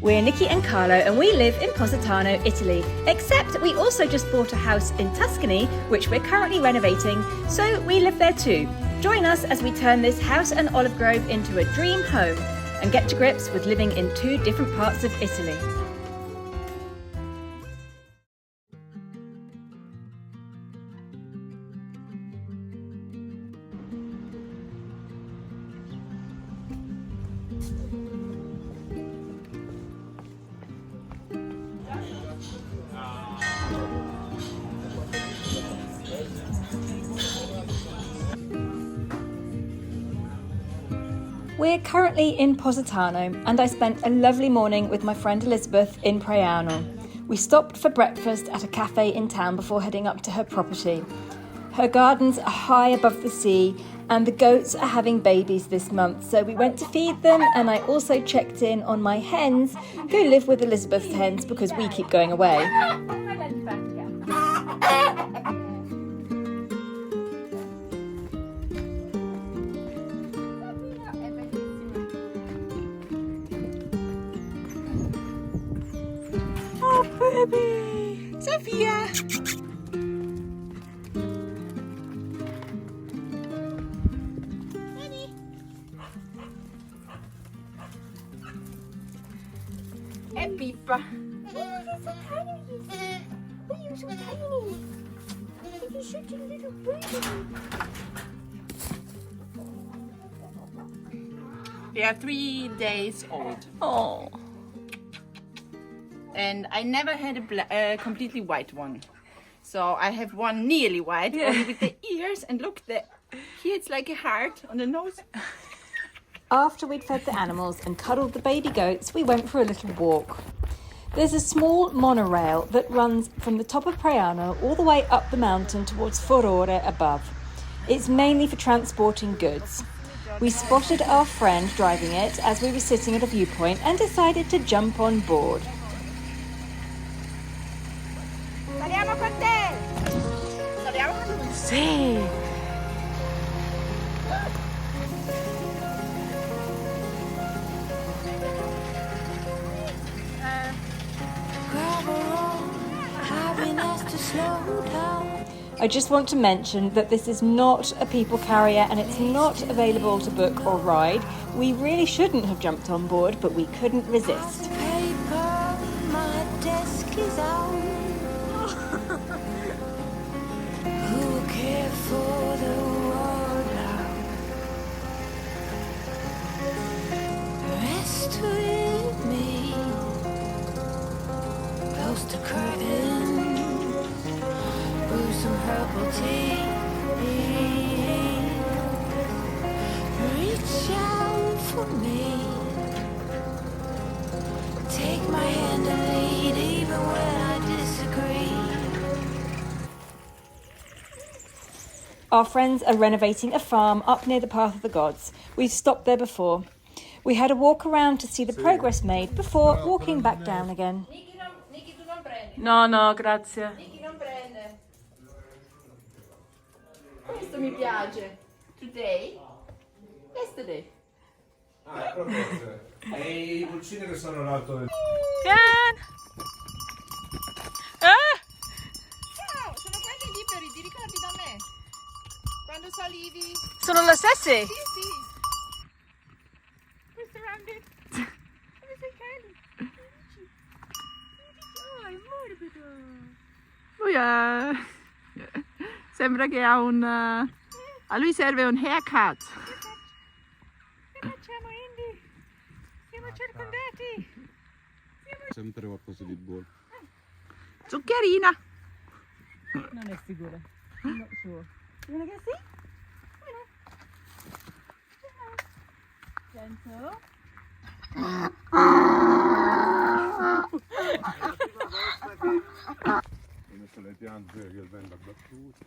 We're Nicki and Carlo and we live in Positano, Italy, except we also just bought a house in Tuscany, which we're currently renovating, so we live there too. Join us as we turn this house and olive grove into a dream home and get to grips with living in two different parts of Italy. We're currently in Positano and I spent a lovely morning with my friend Elizabeth in Positano. We stopped for breakfast at a cafe in town before heading up to her property. Her gardens are high above the sea and the goats are having babies this month, so we went to feed them, and I also checked in on my hens who live with Elizabeth's hens because we keep going away. Oh, baby! Sophia! E Pippa. You're so tiny. Oh, you're so tiny. You're such a little baby. They are 3 days old. Oh. And I never had a completely white one. So I have one nearly white, only with the ears. And look, here it's like a heart on the nose. After we'd fed the animals and cuddled the baby goats, we went for a little walk. There's a small monorail that runs from the top of Positano all the way up the mountain towards Furore above. It's mainly for transporting goods. We spotted our friend driving it as we were sitting at a viewpoint and decided to jump on board. Saliamo con te! Saliamo con te! Sì! I just want to mention that this is not a people carrier and it's not available to book or ride. We really shouldn't have jumped on board, but we couldn't resist. Some herbal tea. Reach out for me. Take my hand and lead even when I disagree. Our friends are renovating a farm up near the Path of the Gods. We've stopped there before. We had a walk around to see the progress made before walking back down again. Nicki, tu non prendi. No, grazie. Nicki non prende. Questo mi piace. Today. Yesterday. Ah, proprio. E I pulcini che sono l'alto del... Ciao, Sono quelli liberi, ti ricordi da me? Quando salivi? sono lo stessi? Sì. Questo grande. Come sei carino? Oh, è morbido. Lui sembra che ha a lui serve un haircut. Che facciamo, Indy? Siamo circondati. Sempre qualcosa di buono. Zuccherina. Non è sicura. I'm not sure. You wanna go see? Gentle. Ho messo le piante che il vento ha battuto.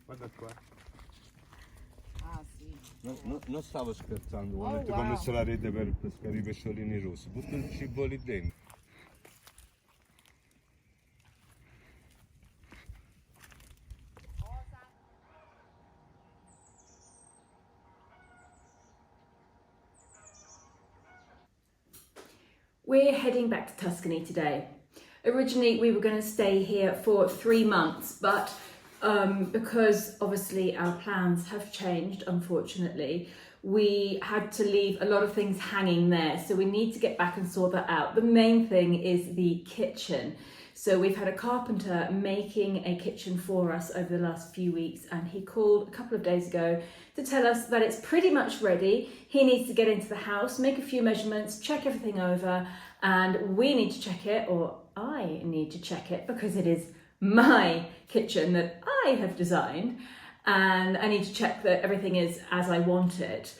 Guarda qua. Ah, sì. Non stavo scherzando, quando ti ho messo la rete per pescare i pesciolini rossi. Butto il cibo lì dentro. We're heading back to Tuscany today. Originally we were going to stay here for 3 months, but because obviously our plans have changed, unfortunately, we had to leave a lot of things hanging there, so we need to get back and sort that out. The main thing is the kitchen. So we've had a carpenter making a kitchen for us over the last few weeks, and he called a couple of days ago to tell us that it's pretty much ready. He needs to get into the house, make a few measurements, check everything over, and we need to check it, or I need to check it, because it is my kitchen that I have designed, and I need to check that everything is as I want it.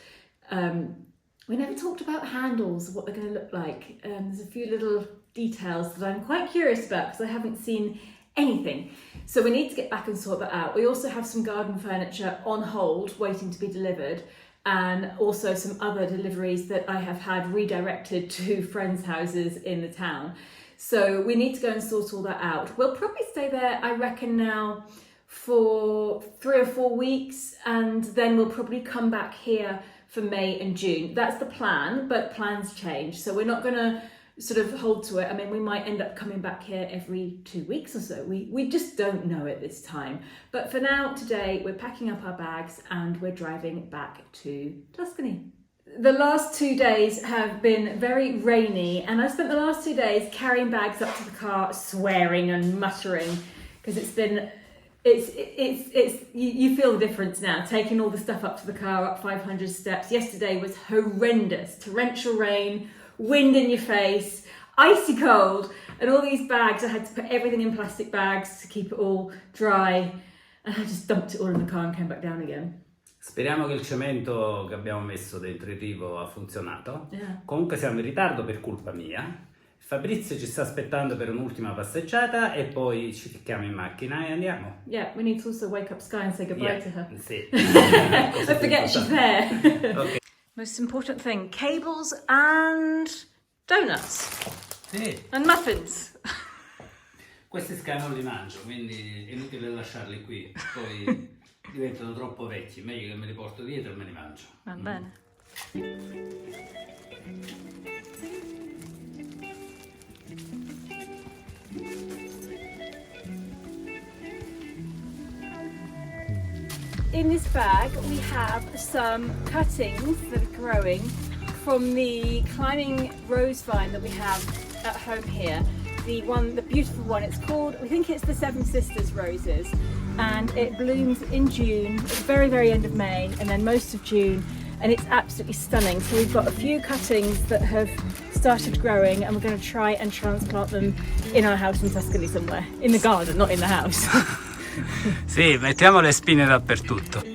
We never talked about handles, what they're going to look like. There's a few little details that I'm quite curious about because I haven't seen anything. So we need to get back and sort that out. We also have some garden furniture on hold waiting to be delivered, and also some other deliveries that I have had redirected to friends' houses in the town. So we need to go and sort all that out. We'll probably stay there, I reckon, now for 3 or 4 weeks, and then we'll probably come back here for May and June. That's the plan, but plans change. So we're not going to sort of hold to it. I mean, we might end up coming back here every 2 weeks or so. We just don't know at this time. But for now, today, we're packing up our bags and we're driving back to Tuscany. The last 2 days have been very rainy, and I spent the last 2 days carrying bags up to the car, swearing and muttering, because you feel the difference now, taking all the stuff up to the car, up 500 steps. Yesterday was horrendous, torrential rain, wind in your face, icy cold, and all these bags. I had to put everything in plastic bags to keep it all dry, and I just dumped it all in the car and came back down again. Speriamo che il cemento che abbiamo messo dentro il rivo ha funzionato. Yeah. Comunque siamo in ritardo per colpa mia. Fabrizio ci sta aspettando per un'ultima passeggiata e poi ci ficchiamo in macchina e andiamo. Yeah, we need to also wake up Sky and say goodbye to her. Sì. I forget she's there. Okay. Most important thing, cables and donuts. Sì. And muffins. Questi Sky non li mangio, quindi è inutile lasciarli qui. Poi diventano troppo vecchi, meglio che me li porto dietro e me li mangio. Va bene. In this bag we have some cuttings that are growing from the climbing rose vine that we have at home here. The beautiful one, it's called, we think it's the Seven Sisters roses, and it blooms in June, at the very, very end of May, and then most of June, and it's absolutely stunning. So we've got a few cuttings that have started growing, and we're going to try and transplant them in our house in Tuscany somewhere, in the garden, not in the house. Sì, mettiamo le spine dappertutto.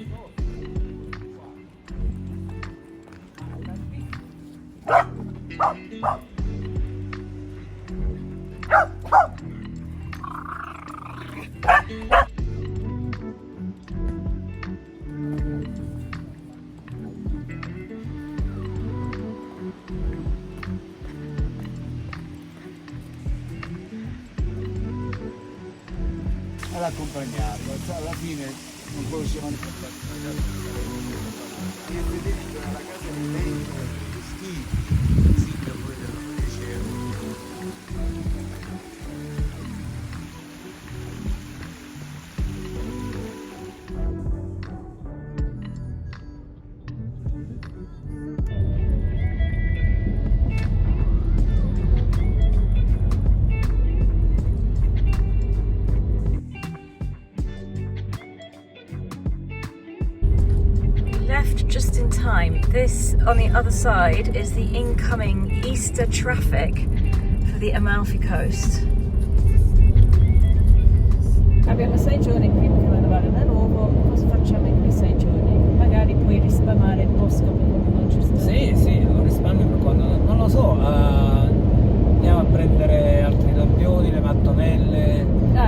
ad accompagnarlo, cioè alla fine non conoscevano il Federico nella casa di lei, sì, per voi dello piacere. Just in time. This on the other side is the incoming Easter traffic for the Amalfi Coast. Abbiamo 6 giorni prima che vada a da nuovo. Cosa facciamo in quei 6 giorni? Magari puoi risparmiare il bosco per quando non ci sta. Sì, lo risparmio per quando non lo so. Andiamo a prendere altri lampioni, le mattonelle.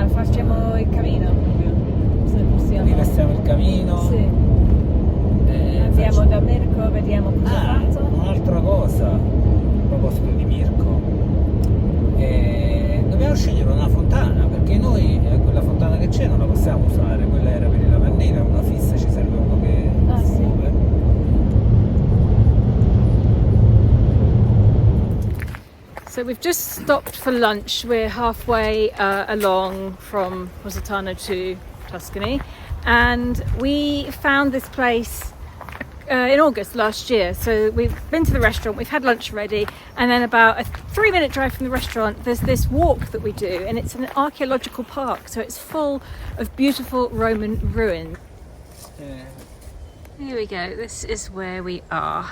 Facciamo il camino proprio. Se possiamo. Rivestiamo il camino. Sì. Andiamo da Mirko, vediamo cosa ha fatto. Un'altra cosa, a proposito di Mirko, dobbiamo scegliere una fontana, perché noi quella fontana che c'è non la possiamo usare, quella era per i lavandini, è una fissa, ci serve uno che muove. So we've just stopped for lunch. We're halfway along from Positano to Tuscany, and we found this place in August last year. So we've been to the restaurant, we've had lunch ready, and then about a 3-minute drive from the restaurant there's this walk that we do, and it's an archaeological park, so it's full of beautiful Roman ruins. Here we go, this is where we are.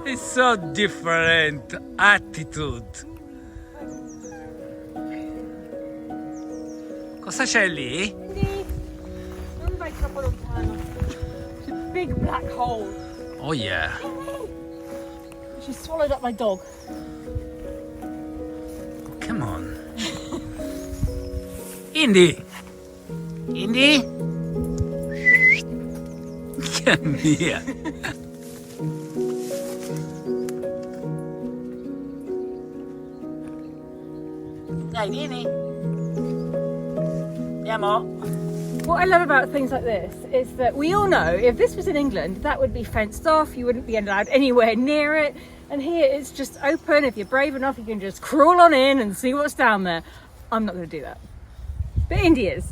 It's so different attitude. Cosa c'è lì? Non vai troppo lontano. It's a big black hole. Oh yeah. She swallowed up my dog. Come on. Indy. Indy. Come here. Dai, vieni. Andiamo. What I love about things like this is that we all know if this was in England, that would be fenced off, you wouldn't be allowed anywhere near it. And here it's just open. If you're brave enough, you can just crawl on in and see what's down there. I'm not going to do that. But Indy is.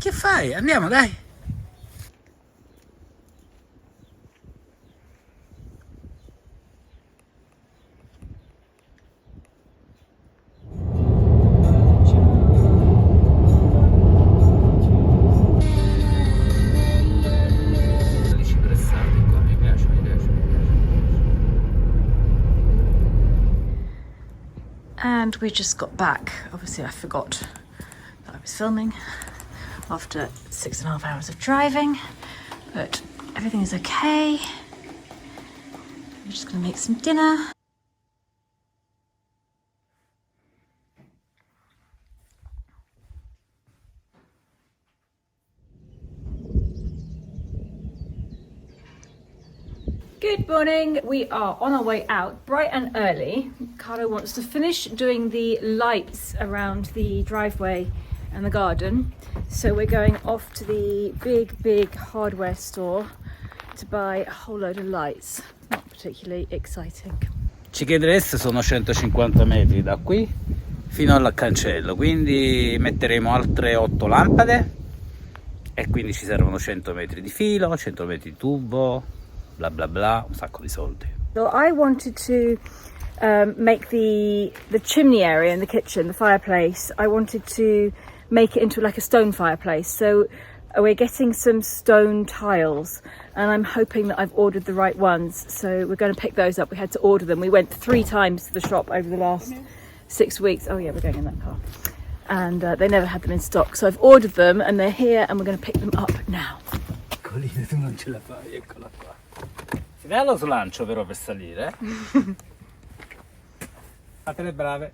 Che fai? Andiamo, dai. And we just got back. Obviously I forgot that I was filming after 6.5 hours of driving, but everything is okay. I'm just gonna make some dinner. Good morning, we are on our way out bright and early. Carlo wants to finish doing the lights around the driveway and the garden. So we're going off to the big hardware store to buy a whole load of lights. Not particularly exciting. Ci chiedereste, sono 150 metri da qui fino al cancello, quindi metteremo altre 8 lampade e quindi ci servono 100 metri di filo, 100 metri di tubo, bla bla bla, un sacco di soldi. So I wanted to make the chimney area in the kitchen, the fireplace, I wanted to make it into like a stone fireplace. So we're getting some stone tiles and I'm hoping that I've ordered the right ones. So we're going to pick those up. We had to order them. We went 3 times to the shop over the last 6 weeks. Oh yeah, we're going in that car. And they never had them in stock. So I've ordered them and they're here and we're going to pick them up now. Colina, tu non ce la fai, eccola qua. Si dà lo slancio però per salire. Fate le brave.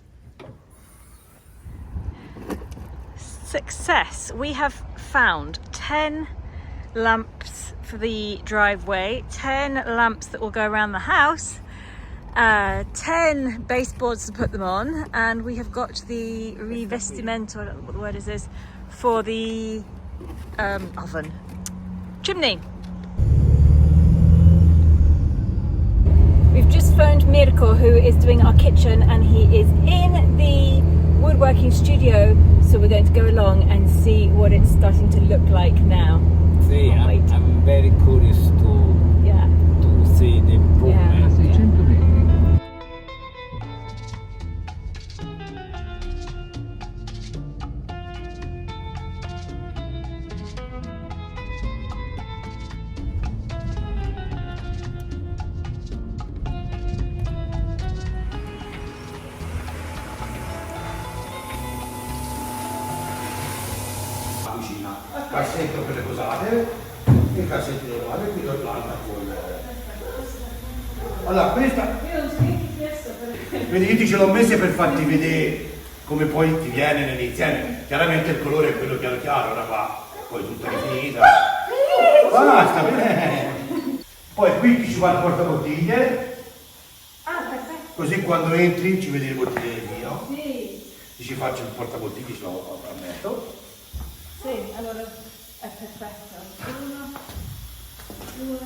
Success! We have found 10 lamps for the driveway, 10 lamps that will go around the house, 10 baseboards to put them on, and we have got the revestimento, I don't know what the word is this, for the oven. Chimney. We've just phoned Mirko, who is doing our kitchen, and he is in the woodworking studio, so we're going to go along and see what it's starting to look like now. See, Wait. I'm very curious to see the improvement. Cucina, cassetto per le posate e cassetto di lavare, qui do l'altra con... Allora, questa... Vedi, io ti ce l'ho messa per farti vedere come poi ti viene nell'insieme. Chiaramente il colore è quello chiaro chiaro, ora qua, poi tutta rifinita. Basta, bene. Poi qui ci va il portabottiglie. Così quando entri ci vedi le bottiglie di vino. Ti ci faccio il portabottiglie, ce lo ammetto. Sì, allora è perfetto. 1, 2,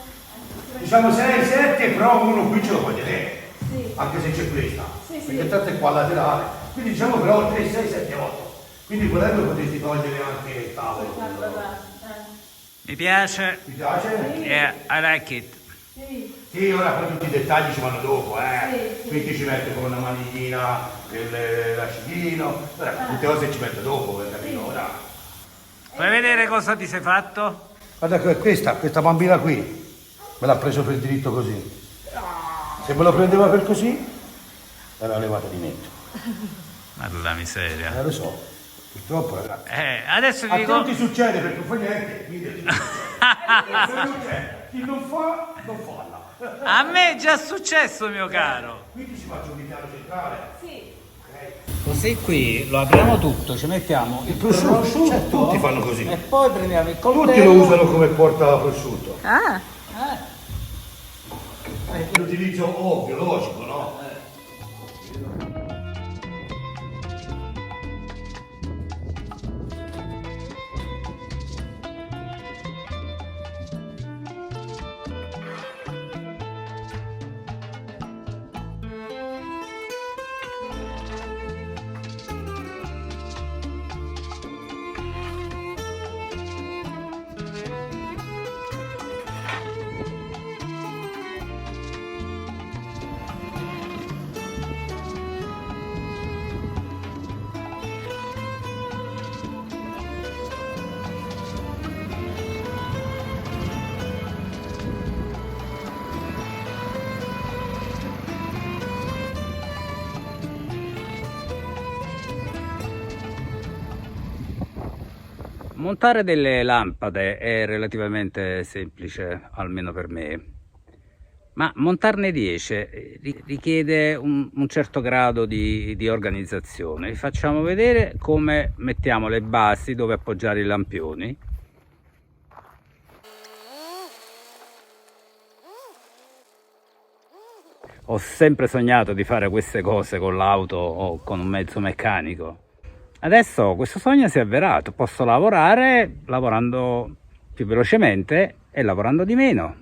Diciamo 6, 7, però uno qui ce lo puoi tenere. Sì. Anche se c'è questa. Sì, sì. Perché tanto è qua laterale. Quindi diciamo però 3, 6, 7, 8. Quindi volendo potresti togliere anche il tavolo. Mi piace. Ti piace? Yeah, I like it. Sì, ora poi tutti i dettagli ci vanno dopo, Sì. Quindi ci metto con una maniglina, l'acidino, tutte cose ci metto dopo, per capire ora. Vuoi vedere cosa ti sei fatto? Guarda questa bambina qui, me l'ha preso per diritto così. Se me lo prendeva per così, era levata di netto. Ma la miseria. Lo so, purtroppo ragazzi. Adesso ti A dico... te ti succede perché non fa niente, quindi chi non fa, non falla. A me è già successo, mio caro. Quindi ci faccio un piano centrale. Sì. Così qui lo apriamo tutto, ci mettiamo il prosciutto, Cioè, tutti fanno così. e poi prendiamo il coltello. Tutti lo usano come porta prosciutto. Ah. È l'utilizzo ovvio, logico, no? Montare delle lampade è relativamente semplice, almeno per me, ma montarne 10 richiede un certo grado di organizzazione. Vi facciamo vedere come mettiamo le basi dove appoggiare i lampioni. Ho sempre sognato di fare queste cose con l'auto o con un mezzo meccanico. Adesso questo sogno si è avverato, posso lavorare lavorando più velocemente e lavorando di meno.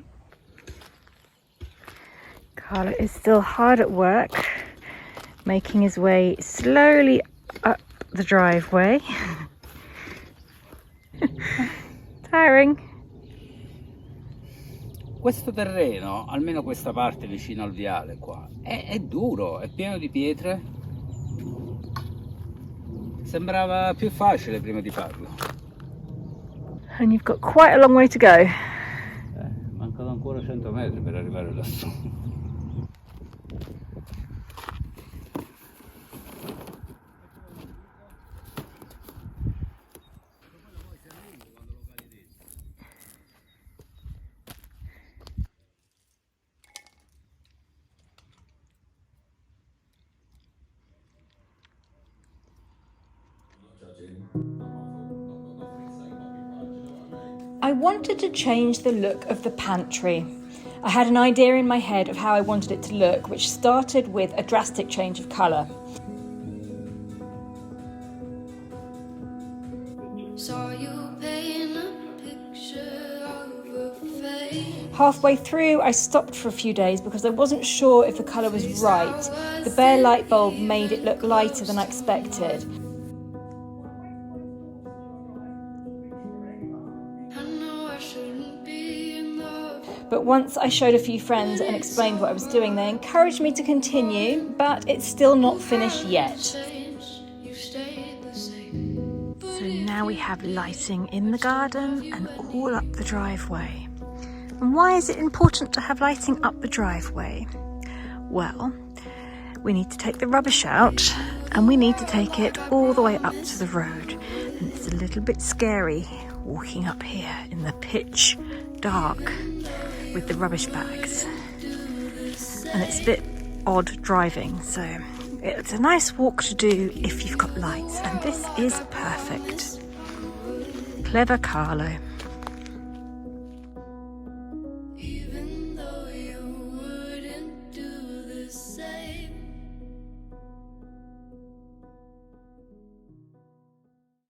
Carlo is still hard at work, making his way slowly up the driveway. Tiring. Questo terreno, almeno questa parte vicino al viale qua, è duro, è pieno di pietre. Sembrava più facile prima di farlo. And you've got quite a long way to go. Mancano ancora 100 metri per arrivare lassù. I wanted to change the look of the pantry. I had an idea in my head of how I wanted it to look, which started with a drastic change of colour. Saw you paint a picture of a face. Halfway through, I stopped for a few days because I wasn't sure if the colour was right. The bare light bulb made it look lighter than I expected. But once I showed a few friends and explained what I was doing, they encouraged me to continue, but it's still not finished yet. So now we have lighting in the garden and all up the driveway. And why is it important to have lighting up the driveway? Well, we need to take the rubbish out and we need to take it all the way up to the road. And it's a little bit scary walking up here in the pitch dark with the rubbish bags, and it's a bit odd driving, so it's a nice walk to do if you've got lights, and this is perfect. Clever Carlo.